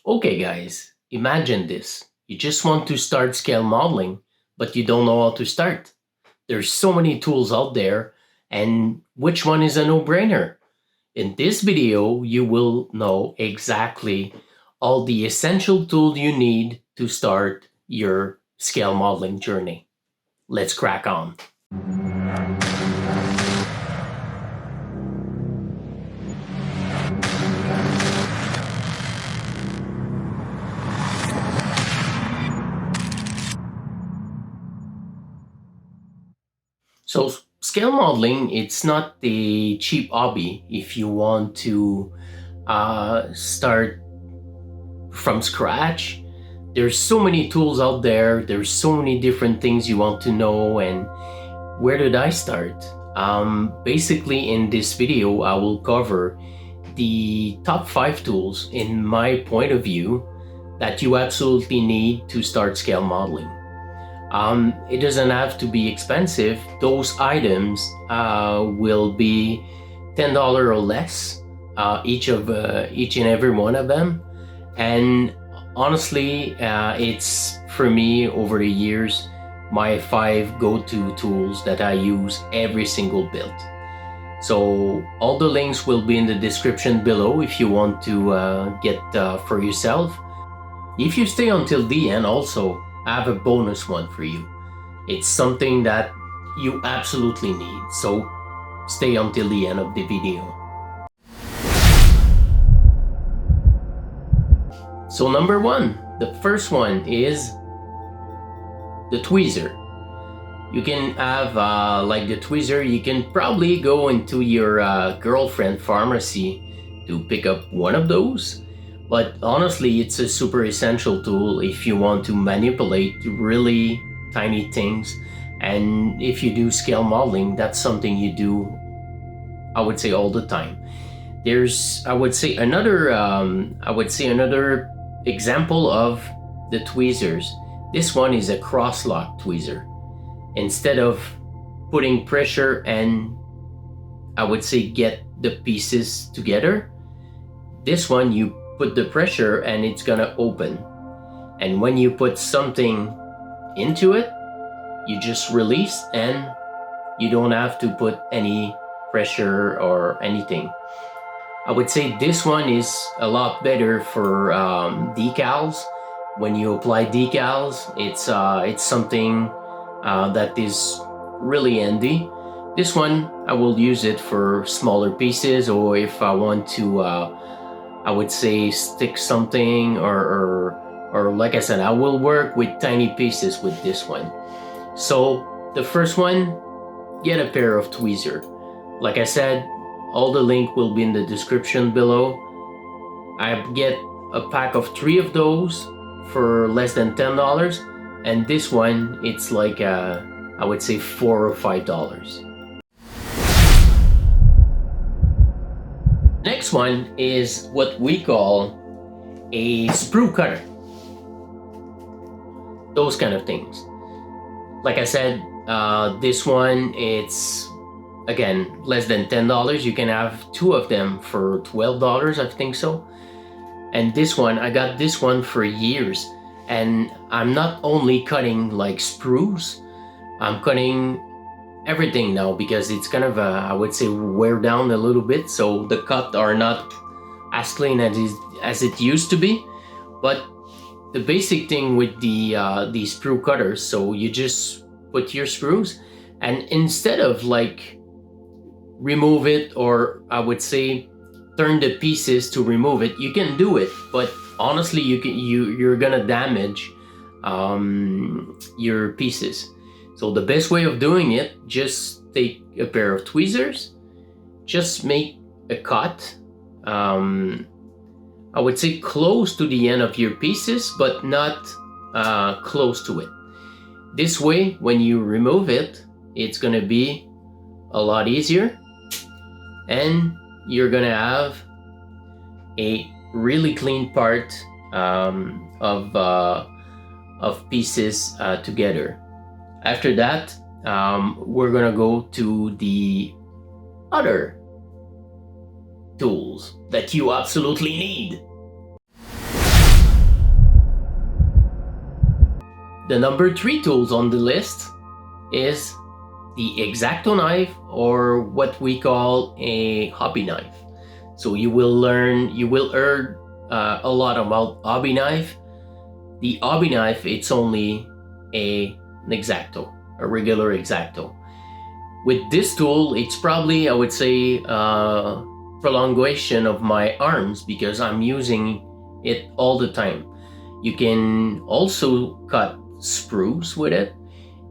Okay, guys, imagine this. You just want to start scale modeling, but you don't know how to start. There's so many tools out there, and which one is a no-brainer? In this video, you will know exactly all the essential tools you need to start your scale modeling journey. Let's crack on. So scale modeling, it's not a cheap hobby if you want to start from scratch. There's so many tools out there. There's so many different things you want to know. And where did I start? Basically, in this video, I will cover the top 5 tools in my point of view that you absolutely need to start scale modeling. It doesn't have to be expensive. Those items will be $10 or less, each and every one of them. And honestly, it's, for me, over the years, my 5 go-to tools that I use every single build. So all the links will be in the description below if you want to get for yourself. If you stay until the end, also, I have a bonus one for you. It's something that you absolutely need, so stay until the end of the video. So number 1, the first one is the tweezer. You can have like the tweezer, you can probably go into your girlfriend pharmacy to pick up one of those. But honestly, it's a super essential tool if you want to manipulate really tiny things. And if you do scale modeling, that's something you do, I would say, all the time. There's, I would say another example of the tweezers. This one is a cross-lock tweezer. Instead of putting pressure and, I would say, get the pieces together, this one you put the pressure and it's gonna open. And when you put something into it, you just release and you don't have to put any pressure or anything. I would say this one is a lot better for decals. When you apply decals, it's something that is really handy. This one, I will use it for smaller pieces, or if I want to I would say stick something, or like I said, I will work with tiny pieces with this one. So the first one, get a pair of tweezers. Like I said, all the link will be in the description below. I get a pack of 3 of those for less than $10, and this one, it's like I would say $4 or $5. Next one is what we call a sprue cutter. Those kind of things. Like I said, this one, it's, again, less than $10. You can have 2 of them for $12, I think so. And this one, I got this one for years. And I'm not only cutting like sprues, I'm cutting everything now, because it's kind of I would say wear down a little bit, so the cuts are not as clean as it used to be. But the basic thing with the sprue cutters, so you just put your sprues, and instead of like remove it, or I would say turn the pieces to remove it, you can do it, but honestly you're gonna damage your pieces. So the best way of doing it, just take a pair of tweezers, just make a cut, I would say close to the end of your pieces, but not close to it. This way, when you remove it, it's gonna be a lot easier, and you're gonna have a really clean part of pieces together. After that, we're gonna go to the other tools that you absolutely need. the number 3 tools on the list is the X-Acto knife, or what we call a hobby knife. So you will learn a lot about hobby knife. The hobby knife, it's only an X-Acto, a regular X-Acto. With this tool, it's probably, I would say, prolongation of my arms, because I'm using it all the time. You can also cut sprues with it.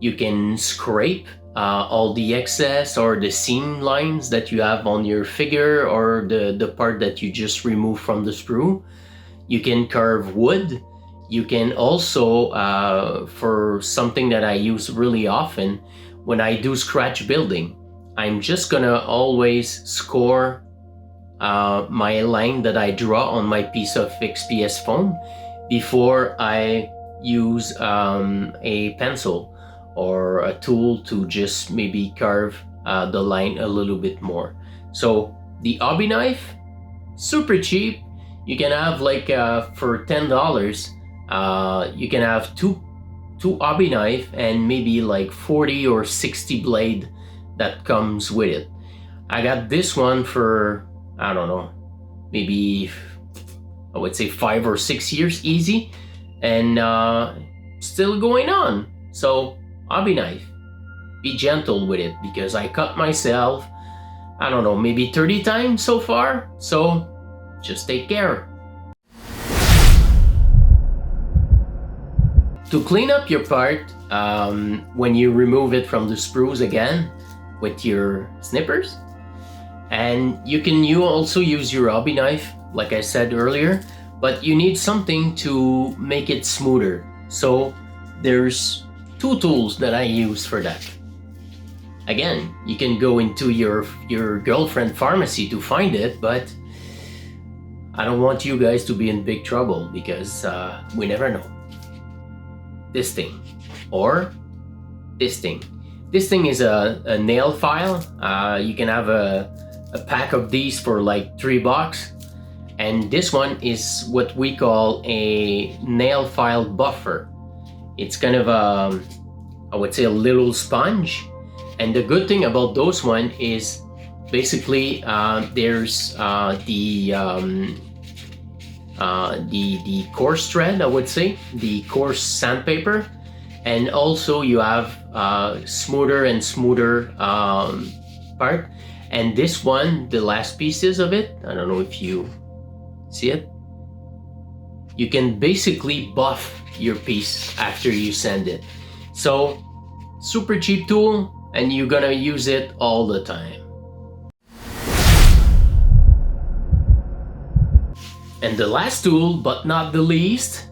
You can scrape all the excess or the seam lines that you have on your figure, or the part that you just remove from the sprue. You can carve wood. You can also, for something that I use really often, when I do scratch building, I'm just gonna always score my line that I draw on my piece of XPS foam before I use a pencil or a tool to just maybe carve the line a little bit more. So the hobby knife, super cheap. You can have like for $10, you can have two hobby knife and maybe like 40 or 60 blade that comes with it. I got this one for, I don't know, maybe I would say 5 or 6 years easy, and still going on. So hobby knife, be gentle with it, because I cut myself, I don't know, maybe 30 times so far. So just take care. To clean up your part, when you remove it from the sprues again with your snippers, and you also use your hobby knife, like I said earlier, but you need something to make it smoother. So there's 2 tools that I use for that. Again, you can go into your girlfriend pharmacy to find it, but I don't want you guys to be in big trouble, because we never know. This thing, or this thing. This thing is a nail file. You can have a pack of these for like $3. And this one is what we call a nail file buffer. It's kind of I would say a little sponge. And the good thing about those one is basically there's the coarse thread, I would say, the coarse sandpaper, and also you have smoother and smoother part. And this one, the last pieces of it, I don't know if you see it, you can basically buff your piece after you sand it. So super cheap tool, and you're gonna use it all the time. And the last tool, but not the least,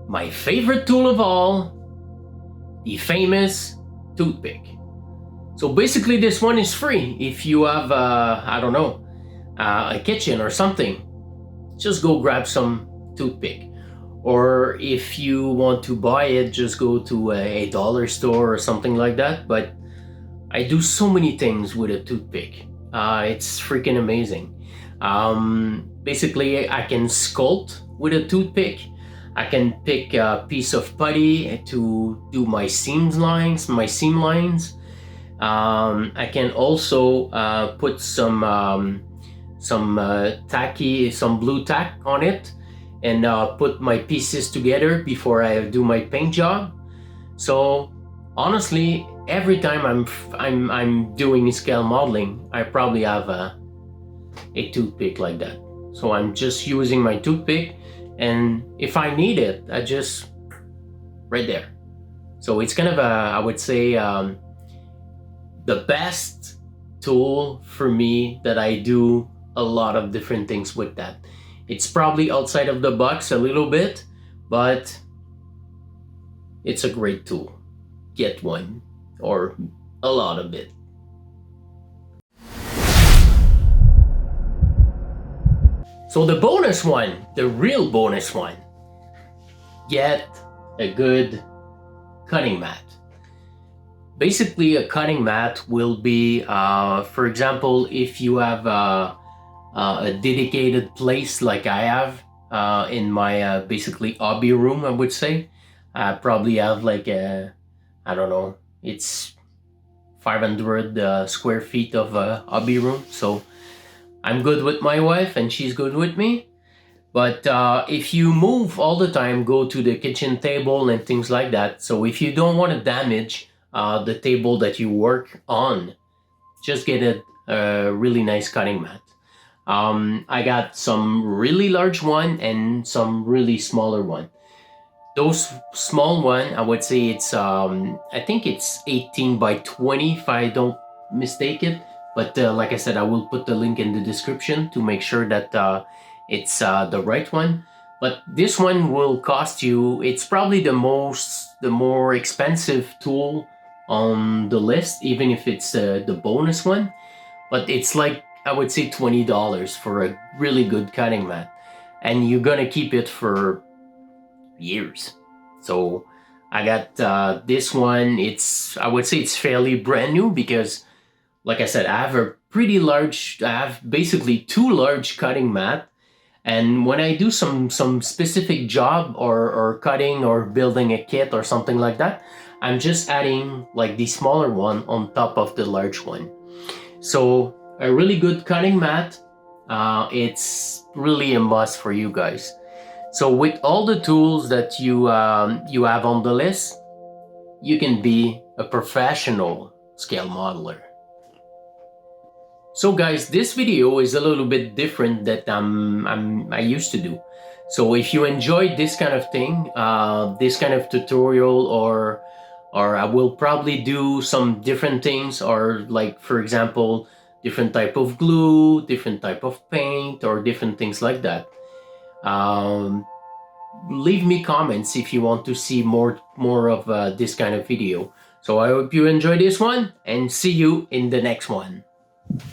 my favorite tool of all, the famous toothpick. So basically this one is free. If you have, I don't know, a kitchen or something, just go grab some toothpick. Or if you want to buy it, just go to a dollar store or something like that. But I do so many things with a toothpick. It's freaking amazing. Basically, I can sculpt with a toothpick. I can pick a piece of putty to do my seam lines. I can also put some blue tack on it, and put my pieces together before I do my paint job. So honestly, every time I'm doing scale modeling, I probably have a toothpick like that. So I'm just using my toothpick, and if I need it, I just right there. So it's kind of I would say the best tool for me, that I do a lot of different things with that. It's probably outside of the box a little bit, but it's a great tool. Get one, or a lot of it. So the bonus one, the real bonus one, get a good cutting mat. Basically, a cutting mat will be, for example, if you have a dedicated place like I have in my basically hobby room, I would say. I probably have like a, I don't know, it's 500 square feet of a hobby room. So I'm good with my wife and she's good with me. But if you move all the time, go to the kitchen table and things like that. So if you don't want to damage the table that you work on, just get a really nice cutting mat. I got some really large one and some really smaller one. Those small one, I would say it's I think it's 18 by 20 if I don't mistake it. But like I said, I will put the link in the description to make sure that it's the right one. But this one will cost you. It's probably the more expensive tool on the list, even if it's the bonus one. But it's like I would say $20 for a really good cutting mat, and you're gonna keep it for years. So I got this one. I would say it's fairly brand new because, like I said, I have a pretty large. I have basically two large cutting mat, and when I do some specific job or cutting or building a kit or something like that, I'm just adding like the smaller one on top of the large one. So a really good cutting mat. It's really a must for you guys. So with all the tools that you have on the list, you can be a professional scale modeler. So guys, this video is a little bit different that I used to do. So if you enjoyed this kind of thing, this kind of tutorial, or I will probably do some different things, or like for example, different type of glue, different type of paint, or different things like that. Um, Leave me comments if you want to see more of this kind of video. So I hope you enjoy this one and see you in the next one.